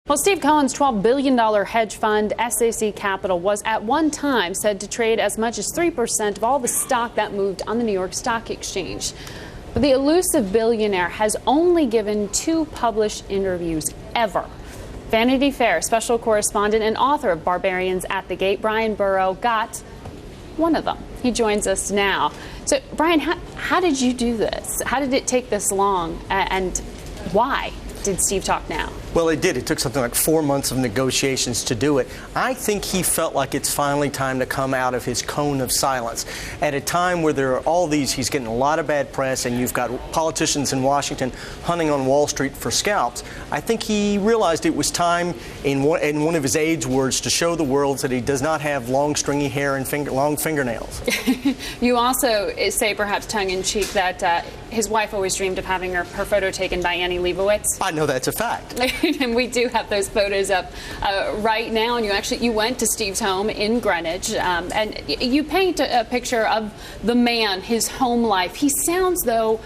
Well, Steve Cohen's $12 billion hedge fund, SAC Capital, was at one time said to trade as much as 3% of all the stock that moved on the New York Stock Exchange. But the elusive billionaire has only given 2 published interviews ever. Vanity Fair special correspondent and author of Barbarians at the Gate, Bryan Burrough, got one of them. He joins us now. So, Bryan, how did you do this? How did it take this long? And why did Steve talk now? Well, it did. It took something like 4 months of negotiations to do it. I think he felt like it's finally time to come out of his cone of silence. At a time where there are all these, he's getting a lot of bad press, and you've got politicians in Washington hunting on Wall Street for scalps. I think he realized it was time, in one of his age words, to show the world that he does not have long, stringy hair and long fingernails. You also say, perhaps tongue-in-cheek, that his wife always dreamed of having her photo taken by Annie Leibovitz. I know that's a fact. And we do have those photos up right now. And you went to Steve's home in Greenwich, and you paint a picture of the man, his home life. He sounds, though,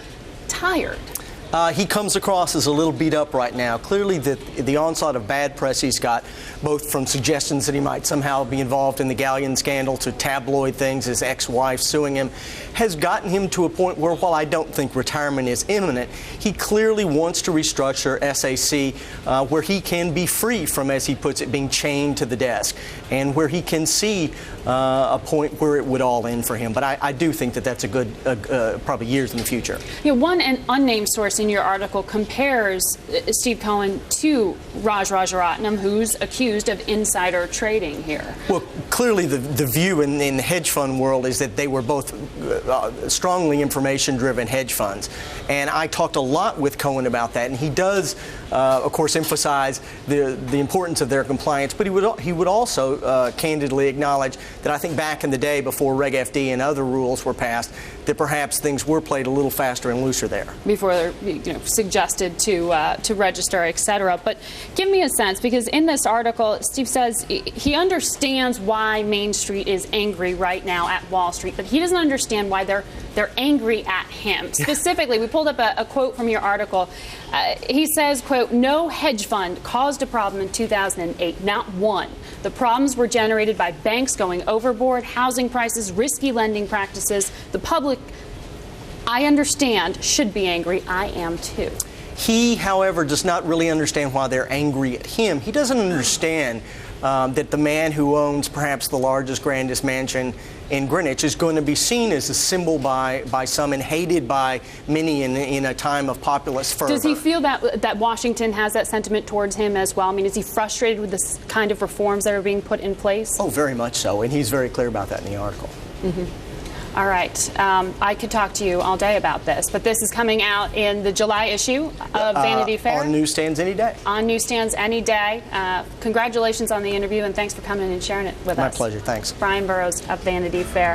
tired. He comes across as a little beat up right now. Clearly, the onslaught of bad press he's got, both from suggestions that he might somehow be involved in the Galleon scandal to tabloid things, his ex-wife suing him, has gotten him to a point where, while I don't think retirement is imminent, he clearly wants to restructure SAC where he can be free from, as he puts it, being chained to the desk, and where he can see a point where it would all end for him. But I do think that that's a good, probably years in the future. One unnamed source in your article compares Steve Cohen to Raj Rajaratnam, who's accused of insider trading here. Well, clearly the view in the hedge fund world is that they were both strongly information-driven hedge funds. And I talked a lot with Cohen about that, and he does, of course, emphasize the importance of their compliance, but he would also candidly acknowledge that I think back in the day, before Reg FD and other rules were passed, that perhaps things were played a little faster and looser there. Before they're suggested to register, etc. But give me a sense, because in this article, Steve says he understands why Main Street is angry right now at Wall Street, but he doesn't understand why they're angry at him. Specifically, we pulled up a quote from your article. He says, quote, "No hedge fund caused a problem in 2008, not one. The problems were generated by banks going overboard, housing prices, risky lending practices. The public, I understand, should be angry. I am too." He, however, does not really understand why they're angry at him. He doesn't understand that the man who owns perhaps the largest, grandest mansion in Greenwich is going to be seen as a symbol by some and hated by many in a time of populist fervor. Does he feel that Washington has that sentiment towards him as well? I mean, is he frustrated with this kind of reforms that are being put in place? Oh, very much so, and he's very clear about that in the article. Mm-hmm. All right. I could talk to you all day about this, but this is coming out in the July issue of Vanity Fair. On newsstands any day. On newsstands any day. Congratulations on the interview, and thanks for coming and sharing it with us. My pleasure. Thanks. Bryan Burrough of Vanity Fair.